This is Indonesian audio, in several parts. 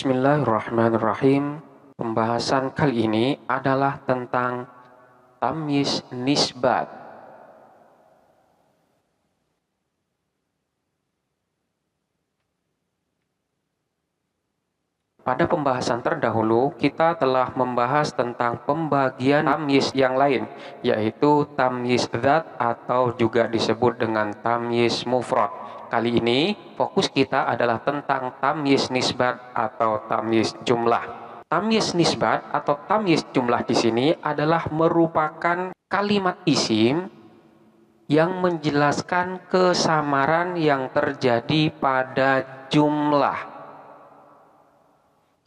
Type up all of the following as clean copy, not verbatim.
Bismillahirrahmanirrahim. Pembahasan kali ini adalah tentang tamyiz nisbat. Pada pembahasan terdahulu, kita telah membahas tentang pembagian tamyiz yang lain, yaitu tamyiz dzat atau juga disebut dengan tamyiz mufrad. Kali ini fokus kita adalah tentang tamyiz nisbat atau tamyiz jumlah. Tamyiz nisbat atau tamyiz jumlah di sini adalah merupakan kalimat isim yang menjelaskan kesamaran yang terjadi pada jumlah.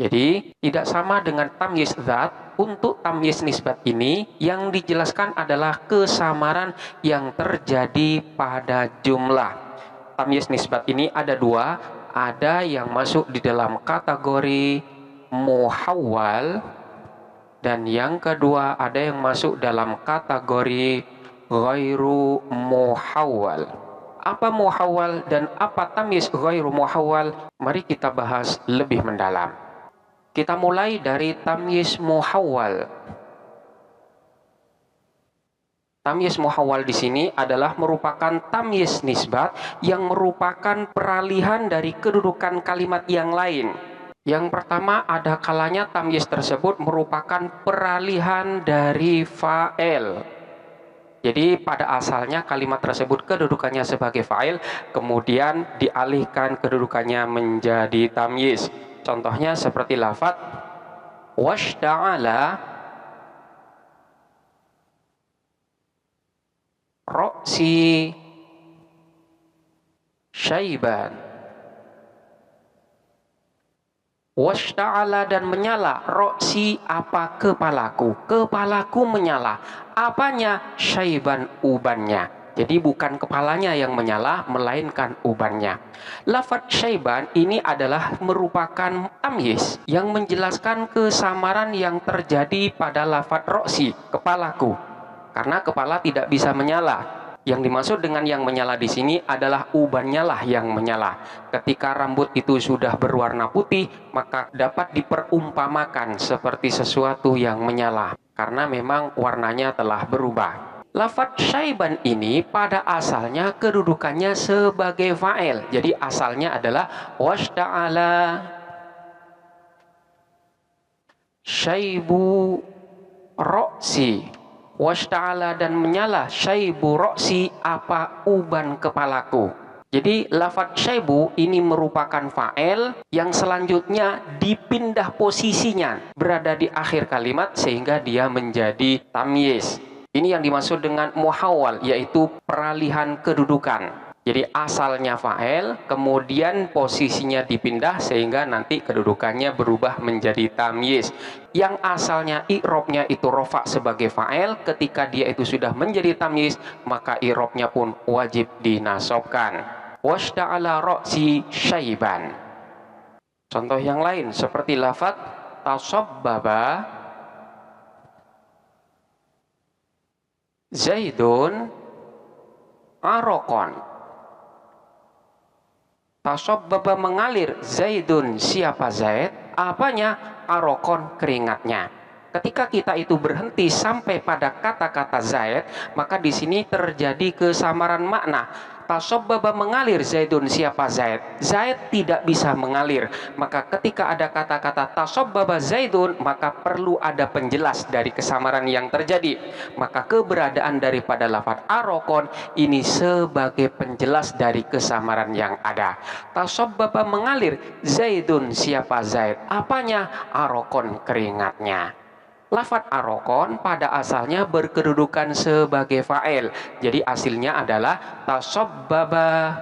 Jadi tidak sama dengan tamyiz dzat. Untuk tamyiz nisbat ini yang dijelaskan adalah kesamaran yang terjadi pada jumlah. Tamyiz nisbat ini ada dua, ada yang masuk di dalam kategori muhawwal dan yang kedua ada yang masuk dalam kategori ghairu muhawwal. Apa muhawwal dan apa tamyiz ghairu muhawwal? Mari kita bahas lebih mendalam. Kita mulai dari tamyiz muhawwal. Tamyiz muhawwal di sini adalah merupakan tamyiz nisbat yang merupakan peralihan dari kedudukan kalimat yang lain. Yang pertama, ada kalanya tamyiz tersebut merupakan peralihan dari fa'il. Jadi pada asalnya kalimat tersebut kedudukannya sebagai fa'il, kemudian dialihkan kedudukannya menjadi tamyiz. Contohnya seperti lafaz washta'ala roksi syaiban. Washta'ala dan menyala, roksi apa kepalaku, kepalaku menyala. Apanya? Syaiban, ubannya. Jadi bukan kepalanya yang menyala, melainkan ubannya. Lafaz syaiban ini adalah merupakan tamyiz yang menjelaskan kesamaran yang terjadi pada lafaz roksi, kepalaku. Karena kepala tidak bisa menyala. Yang dimaksud dengan yang menyala di sini adalah ubannya lah yang menyala. Ketika rambut itu sudah berwarna putih, maka dapat diperumpamakan seperti sesuatu yang menyala. Karena memang warnanya telah berubah. Lafaz syaiban ini pada asalnya kedudukannya sebagai fa'il. Jadi asalnya adalah washta'ala syaibu roksi. Washta'ala dan menyala syaibu roksi apa uban kepalaku. Jadi lafaz syaibu ini merupakan fa'il yang selanjutnya dipindah posisinya berada di akhir kalimat sehingga dia menjadi tamyiz. Ini yang dimaksud dengan muhawwal, yaitu peralihan kedudukan. Jadi asalnya fa'il, kemudian posisinya dipindah sehingga nanti kedudukannya berubah menjadi tamyiz. Yang asalnya i'robnya itu rofa sebagai fa'il, ketika dia itu sudah menjadi tamyiz, maka i'robnya pun wajib dinasobkan. Washta'ala roksi syaiban. Contoh yang lain seperti lafaz tasabbaba Zaidun arokon. Tasabbaba mengalir Zaidun, siapa Zaid? Apanya? Arokon, keringatnya. Ketika kita itu berhenti sampai pada kata-kata Zaid, maka di sini terjadi kesamaran makna. Tasabbaba mengalir Zaidun, siapa Zaid? Zaid tidak bisa mengalir. Maka ketika ada kata-kata tasabbaba Zaidun, maka perlu ada penjelas dari kesamaran yang terjadi. Maka keberadaan daripada lafaz arokon ini sebagai penjelas dari kesamaran yang ada. Tasabbaba mengalir Zaidun, siapa Zaid? Apanya? Arokon, keringatnya. Lafaz arokon pada asalnya berkedudukan sebagai fa'il. Jadi hasilnya adalah tasabbaba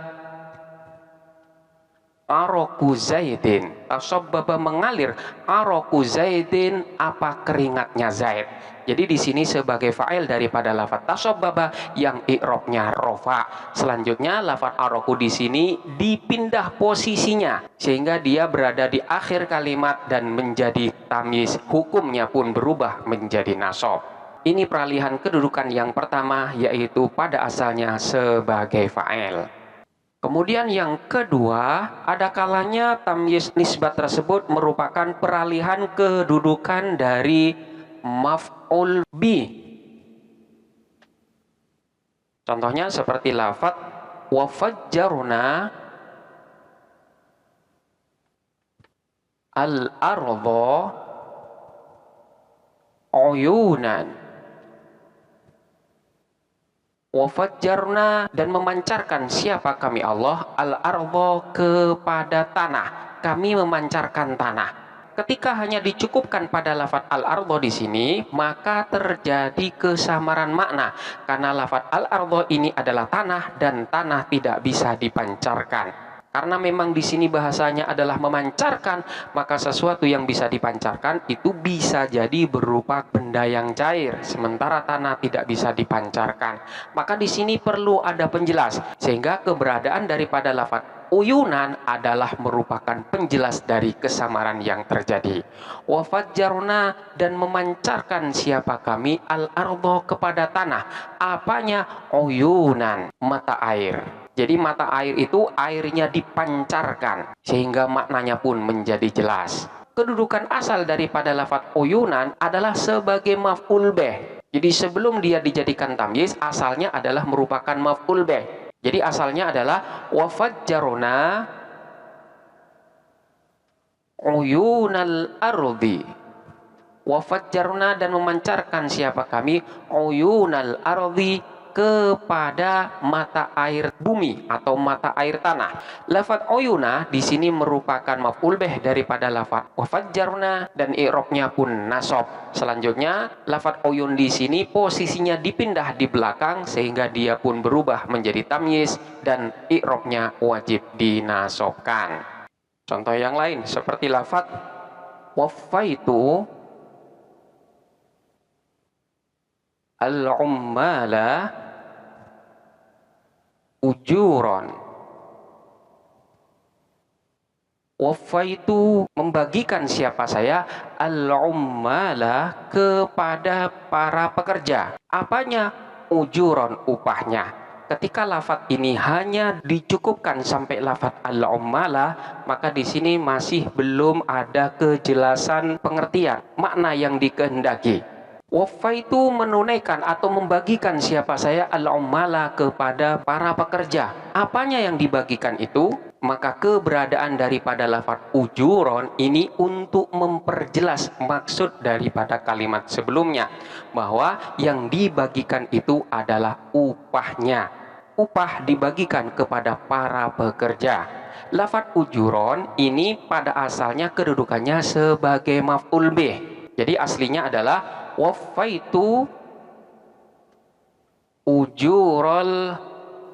aroku Zaidin. Tasabbaba mengalir aroku Zaidin, apa keringatnya Zaid. Jadi di sini sebagai fa'il daripada lafaz tasabbaba yang i'robnya rofa. Selanjutnya lafaz aroku di sini dipindah posisinya sehingga dia berada di akhir kalimat dan menjadi tamyiz. Hukumnya pun berubah menjadi nasab. Ini peralihan kedudukan yang pertama, yaitu pada asalnya sebagai fa'il. Kemudian yang kedua, ada kalanya tamyiz nisbat tersebut merupakan peralihan kedudukan dari maf'ul bi. Contohnya seperti lafaz wa fajjarna al-ardha uyunan. Wafajjarna, dan memancarkan siapa kami Allah, al-ardha, kepada tanah. Kami memancarkan tanah. Ketika hanya dicukupkan pada lafaz al-ardha di sini, maka terjadi kesamaran makna. Karena lafaz al-ardha ini adalah tanah dan tanah tidak bisa dipancarkan. Karena memang di sini bahasanya adalah memancarkan, maka sesuatu yang bisa dipancarkan itu bisa jadi berupa benda yang cair, sementara tanah tidak bisa dipancarkan. Maka di sini perlu ada penjelas, sehingga keberadaan daripada lafaz uyunan adalah merupakan penjelas dari kesamaran yang terjadi. Wafajjarna, dan memancarkan siapa kami al-ardha, kepada tanah. Apanya? Uyunan, mata air. Jadi mata air itu airnya dipancarkan, sehingga maknanya pun menjadi jelas. Kedudukan asal daripada lafaz uyunan adalah sebagai maf'ul bih. Jadi sebelum dia dijadikan tamyiz, asalnya adalah merupakan maf'ul bih. Jadi asalnya adalah wafajjarna uyunal ardi. Wafajjarna, dan memancarkan siapa kami uyunal ardi, kepada mata air bumi atau mata air tanah. Lafaz uyuna di sini merupakan maf'ul bih daripada lafaz wafajjarna, dan i'rabnya pun nasab. Selanjutnya lafaz uyun di sini posisinya dipindah di belakang, sehingga dia pun berubah menjadi tamyiz dan i'rabnya wajib dinasobkan. Contoh yang lain seperti lafaz waffaitu al-ummala ujuron. Waffaitu, membagikan siapa saya, al-ummala, kepada para pekerja. Apanya? Ujuron, upahnya. Ketika lafaz ini hanya dicukupkan sampai lafaz al-ummala, maka di sini masih belum ada kejelasan pengertian makna yang dikehendaki. Wafaitu, menunaikan atau membagikan siapa saya al-ummala, kepada para pekerja. Apanya yang dibagikan itu? Maka keberadaan daripada lafaz ujuron ini untuk memperjelas maksud daripada kalimat sebelumnya, bahwa yang dibagikan itu adalah upahnya. Upah dibagikan kepada para pekerja. Lafaz ujuron ini pada asalnya kedudukannya sebagai maf'ul bih. Jadi aslinya adalah waffaitu ujural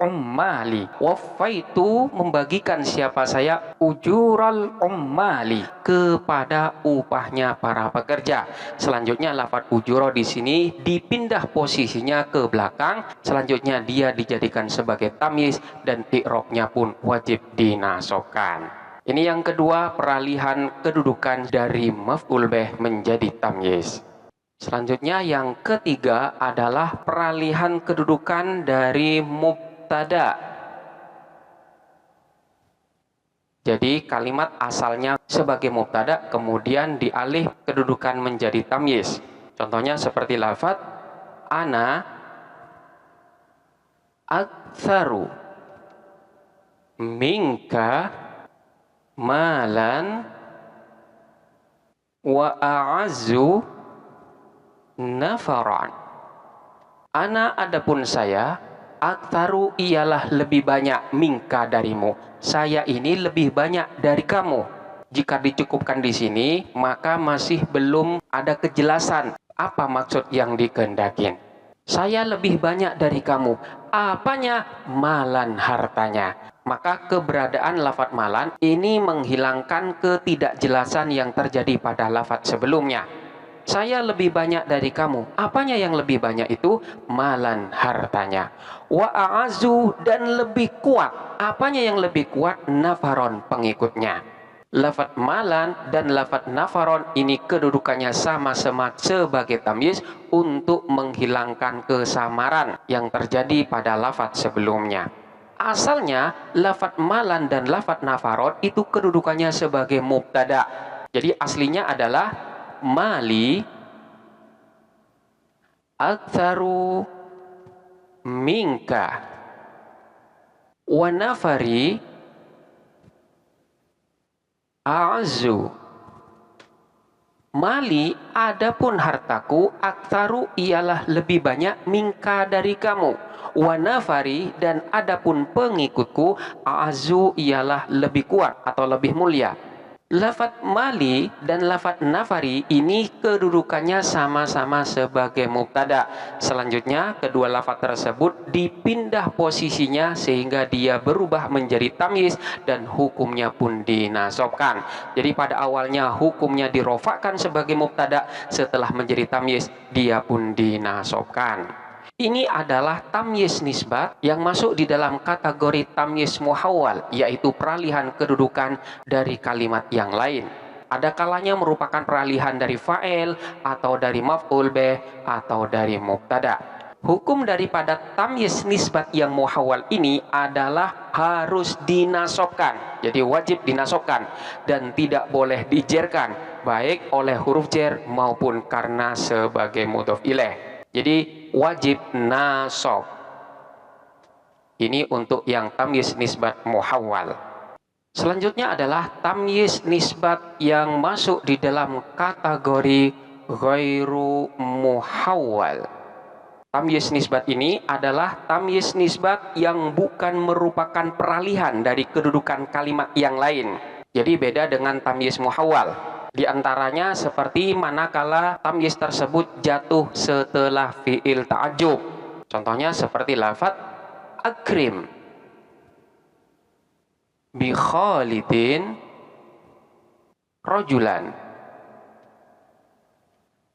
ummali. Waffaitu, membagikan siapa saya ujural ummali, kepada upahnya para pekerja. Selanjutnya lafaz ujuro di sini dipindah posisinya ke belakang. Selanjutnya dia dijadikan sebagai tamyiz dan i'rabnya pun wajib dinasobkan. Ini yang kedua, peralihan kedudukan dari maf'ul bih menjadi tamyiz. Selanjutnya yang ketiga adalah peralihan kedudukan dari mubtada. Jadi kalimat asalnya sebagai mubtada kemudian dialih kedudukan menjadi tamyiz. Contohnya seperti lafaz ana aktsaru minka malan wa a'azzu nafaran. Ana, adapun saya, aktaru, ialah lebih banyak, minka, darimu. Saya ini lebih banyak dari kamu. Jika dicukupkan di sini, maka masih belum ada kejelasan apa maksud yang dikehendakin. Saya lebih banyak dari kamu. Apanya? Malan, hartanya. Maka keberadaan lafaz malan ini menghilangkan ketidakjelasan yang terjadi pada lafaz sebelumnya. Saya lebih banyak dari kamu. Apanya yang lebih banyak itu? Malan, hartanya. Wa a'azu, dan lebih kuat. Apanya yang lebih kuat? Nafaron, pengikutnya. Lafaz malan dan lafaz nafaron ini kedudukannya sama-sama sebagai tamyiz untuk menghilangkan kesamaran yang terjadi pada lafaz sebelumnya. Asalnya lafadz malan dan lafadz nafarot itu kedudukannya sebagai mubtada. Jadi aslinya adalah mali aktsaru minka wa nafari a'azzu. Mali, adapun hartaku, aktsaru ialah lebih banyak, minka dari kamu. Wa nafari, dan adapun pengikutku, a'azzu ialah lebih kuat atau lebih mulia. Lafadz mali dan lafadz nafari ini kedudukannya sama-sama sebagai mubtada. Selanjutnya kedua lafadz tersebut dipindah posisinya sehingga dia berubah menjadi tamyiz dan hukumnya pun dinasobkan. Jadi pada awalnya hukumnya dirofakkan sebagai mubtada, setelah menjadi tamyiz dia pun dinasobkan. Ini adalah tamyiz nisbat yang masuk di dalam kategori tamyiz muhawwal, yaitu peralihan kedudukan dari kalimat yang lain. Ada kalanya merupakan peralihan dari fa'il atau dari maf'ul bih atau dari mubtada. Hukum daripada tamyiz nisbat yang muhawwal ini adalah harus dinasobkan. Jadi wajib dinasobkan dan tidak boleh dijerkan, baik oleh huruf jer maupun karena sebagai mudhof ilaih. Jadi wajib nasab. Ini untuk yang tamyiz nisbat muhawwal. Selanjutnya adalah tamyiz nisbat yang masuk di dalam kategori ghairu muhawwal. Tamyiz nisbat ini adalah tamyiz nisbat yang bukan merupakan peralihan dari kedudukan kalimat yang lain. Jadi beda dengan tamyiz muhawwal. Di antaranya seperti manakala tamyiz tersebut jatuh setelah fi'il ta'ajjub. Contohnya seperti lafadz akrim bi khalidin rajulan.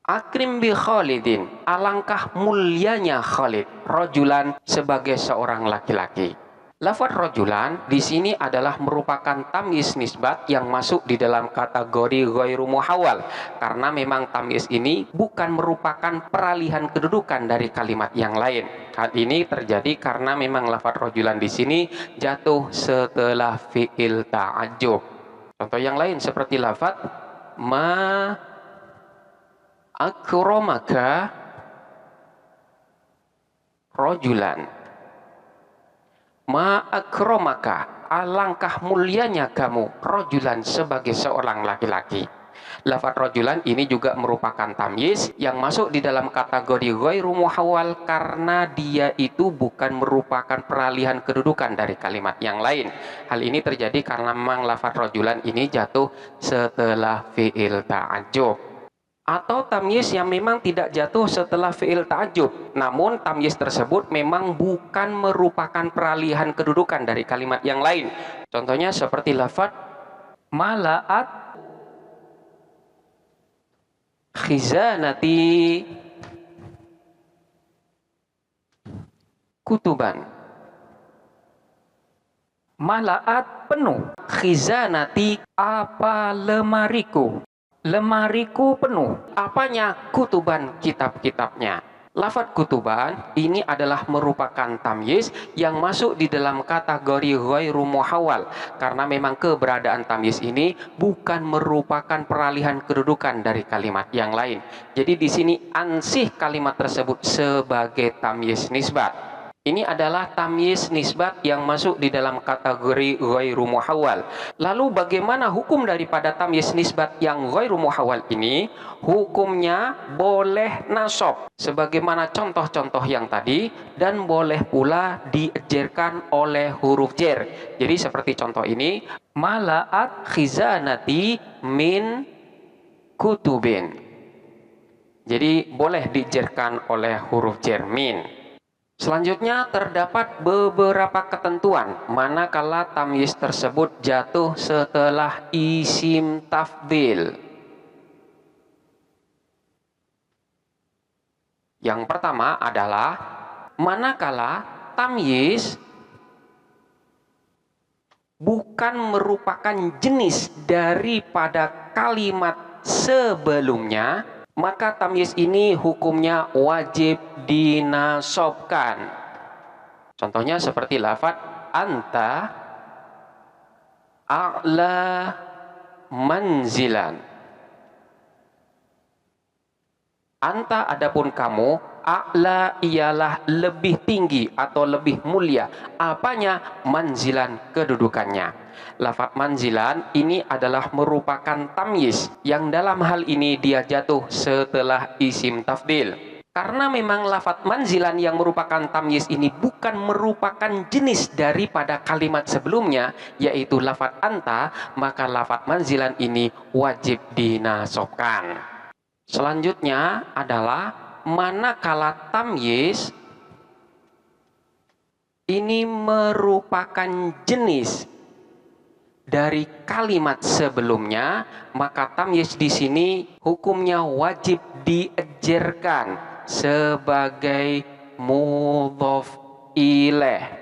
Akrim bi khalidin, alangkah mulianya Khalid, rajulan sebagai seorang laki-laki. Lafadz rajulan di sini adalah merupakan tamyiz nisbat yang masuk di dalam kategori ghairu muhawwal, karena memang tamyiz ini bukan merupakan peralihan kedudukan dari kalimat yang lain. Hal ini terjadi karena memang lafadz rajulan di sini jatuh setelah fi'il ta'ajjub. Contoh yang lain seperti lafadz ma akramaka rajulan. Ma akramaka, alangkah mulianya kamu, rajulan sebagai seorang laki-laki. Lafadz rajulan ini juga merupakan tamyiz yang masuk di dalam kategori ghairu muhawwal karena dia itu bukan merupakan peralihan kedudukan dari kalimat yang lain. Hal ini terjadi karena memang lafadz rajulan ini jatuh setelah fi'il ta'ajjub. Atau tamyiz yang memang tidak jatuh setelah fi'il ta'ajjub, namun tamyiz tersebut memang bukan merupakan peralihan kedudukan dari kalimat yang lain. Contohnya seperti lafadz mala'at khizanati kutuban. Mala'at penuh, khizanati apa lemariku. Lemariku penuh. Apanya? Kutuban, kitab-kitabnya. Lafadz kutuban ini adalah merupakan tamyiz yang masuk di dalam kategori ghairu muhawwal karena memang keberadaan tamyiz ini bukan merupakan peralihan kedudukan dari kalimat yang lain. Jadi di sini ansih kalimat tersebut sebagai tamyiz nisbat. Ini adalah tamyiz nisbat yang masuk di dalam kategori ghairu muhawwal. Lalu bagaimana hukum daripada tamyiz nisbat yang ghairu muhawwal ini? Hukumnya boleh nasab sebagaimana contoh-contoh yang tadi dan boleh pula diejerkan oleh huruf jer. Jadi seperti contoh ini, mala'at khizanati min kutubin. Jadi boleh diejerkan oleh huruf jer min. Selanjutnya terdapat beberapa ketentuan manakala tamyiz tersebut jatuh setelah isim tafdhil. Yang pertama adalah manakala tamyiz bukan merupakan jenis daripada kalimat sebelumnya, maka tamyiz ini hukumnya wajib dinasobkan. Contohnya seperti lafadz anta a'la manzilan. Anta adapun kamu, a'la ialah lebih tinggi atau lebih mulia. Apanya? Manzilan, kedudukannya. Lafaz manzilan ini adalah merupakan tamyiz yang dalam hal ini dia jatuh setelah isim tafdil. Karena memang lafaz manzilan yang merupakan tamyiz ini bukan merupakan jenis daripada kalimat sebelumnya, yaitu lafaz anta, maka lafaz manzilan ini wajib dinasobkan. Selanjutnya adalah manakala tamyiz ini merupakan jenis dari kalimat sebelumnya, maka tamyiz di sini hukumnya wajib diejerkan sebagai mudhof ilaih.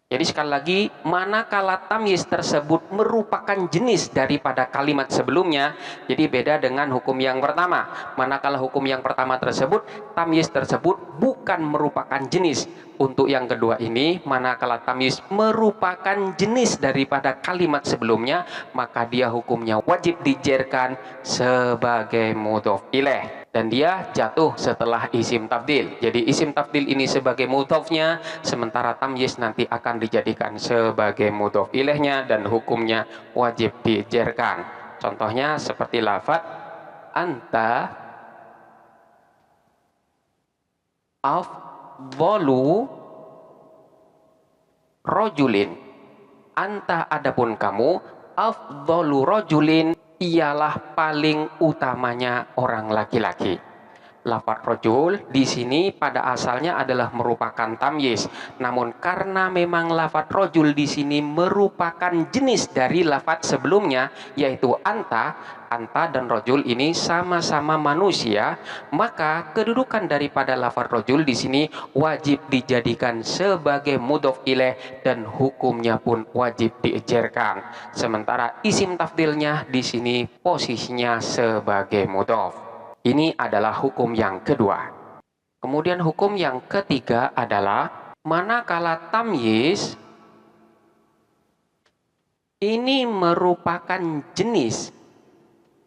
Jadi sekali lagi, manakala tamyiz tersebut merupakan jenis daripada kalimat sebelumnya, jadi beda dengan hukum yang pertama. Manakala hukum yang pertama tersebut, tamyiz tersebut bukan merupakan jenis. Untuk yang kedua ini, manakala tamyiz merupakan jenis daripada kalimat sebelumnya, maka dia hukumnya wajib dijerkan sebagai mudhof ilaih. Dan dia jatuh setelah isim tafdil. Jadi isim tafdil ini sebagai mudhofnya, sementara tamyiz nanti akan dijadikan sebagai mudhof ilaihnya dan hukumnya wajib dijerkan. Contohnya seperti lafaz anta afdhalu rajulin. Anta adapun kamu, afdhalu rajulin ialah paling utamanya orang laki-laki. Lafaz rajul di sini pada asalnya adalah merupakan tamyiz. Namun karena memang lafaz rajul di sini merupakan jenis dari lafaz sebelumnya, yaitu anta dan rajul ini sama-sama manusia, maka kedudukan daripada lafaz rajul di sini wajib dijadikan sebagai mudhof ilaih dan hukumnya pun wajib diejerkan. Sementara isim tafdilnya di sini posisinya sebagai mudhof. Ini adalah hukum yang kedua. Kemudian hukum yang ketiga adalah manakala tamyiz ini merupakan jenis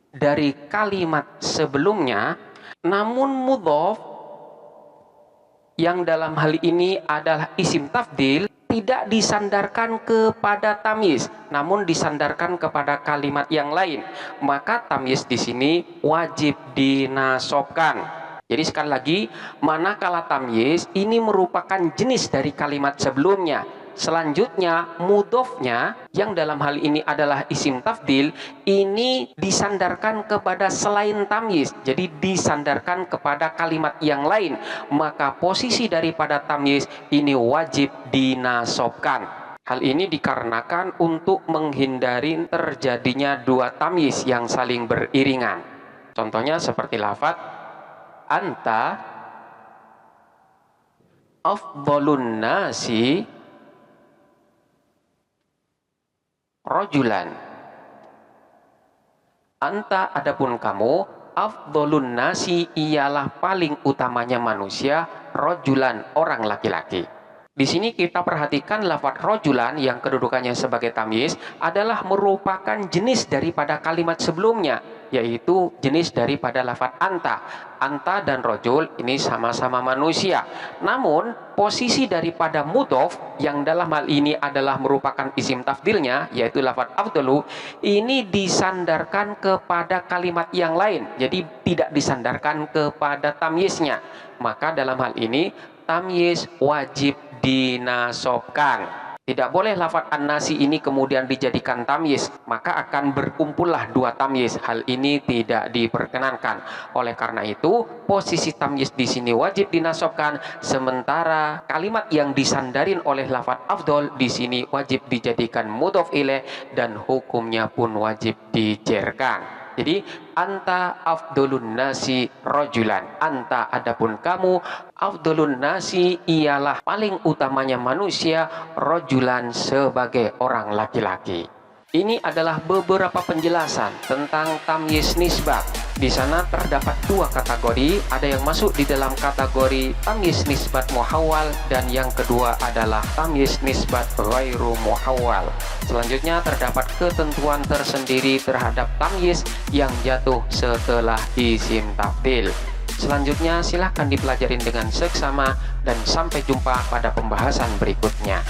dari kalimat sebelumnya, namun mudhof yang dalam hal ini adalah isim tafdil tidak disandarkan kepada tamyiz, namun disandarkan kepada kalimat yang lain, maka tamyiz di sini wajib dinasobkan. Jadi sekali lagi, manakala tamyiz ini merupakan jenis dari kalimat sebelumnya, selanjutnya mudhofnya yang dalam hal ini adalah isim tafdil ini disandarkan kepada selain tamyiz, jadi disandarkan kepada kalimat yang lain, maka posisi daripada tamyiz ini wajib dinasobkan. Hal ini dikarenakan untuk menghindari terjadinya dua tamyiz yang saling beriringan. Contohnya seperti lafaz anta afdhalun nasi rajulan. Anta adapun kamu, afdhalun nasi ialah paling utamanya manusia, rajulan orang laki-laki. Di sini kita perhatikan lafaz rajulan yang kedudukannya sebagai tamyiz adalah merupakan jenis daripada kalimat sebelumnya, yaitu jenis daripada lafaz anta. Anta dan rajul ini sama-sama manusia. Namun posisi daripada mudhof yang dalam hal ini adalah merupakan isim tafdilnya, yaitu lafaz afdalu, ini disandarkan kepada kalimat yang lain. Jadi tidak disandarkan kepada tamyiznya. Maka dalam hal ini tamyiz wajib dinasobkan. Tidak boleh lafaz an-nasi ini kemudian dijadikan tamyiz, maka akan berkumpullah dua tamyiz. Hal ini tidak diperkenankan. Oleh karena itu, posisi tamyiz di sini wajib dinasobkan, sementara kalimat yang disandarin oleh lafaz afdol di sini wajib dijadikan mudhof ilaih dan hukumnya pun wajib dijerkan. Jadi anta afdolun nasi rajulan. Anta adapun kamu, afdolun nasi ialah paling utamanya manusia, rajulan sebagai orang laki-laki. Ini adalah beberapa penjelasan tentang tamyiz nisbah. Di sana terdapat dua kategori, ada yang masuk di dalam kategori tamyiz nisbat muhawwal dan yang kedua adalah tamyiz nisbat ghairu muhawwal. Selanjutnya terdapat ketentuan tersendiri terhadap tamyiz yang jatuh setelah isim tafdhil. Selanjutnya silahkan dipelajarin dengan seksama dan sampai jumpa pada pembahasan berikutnya.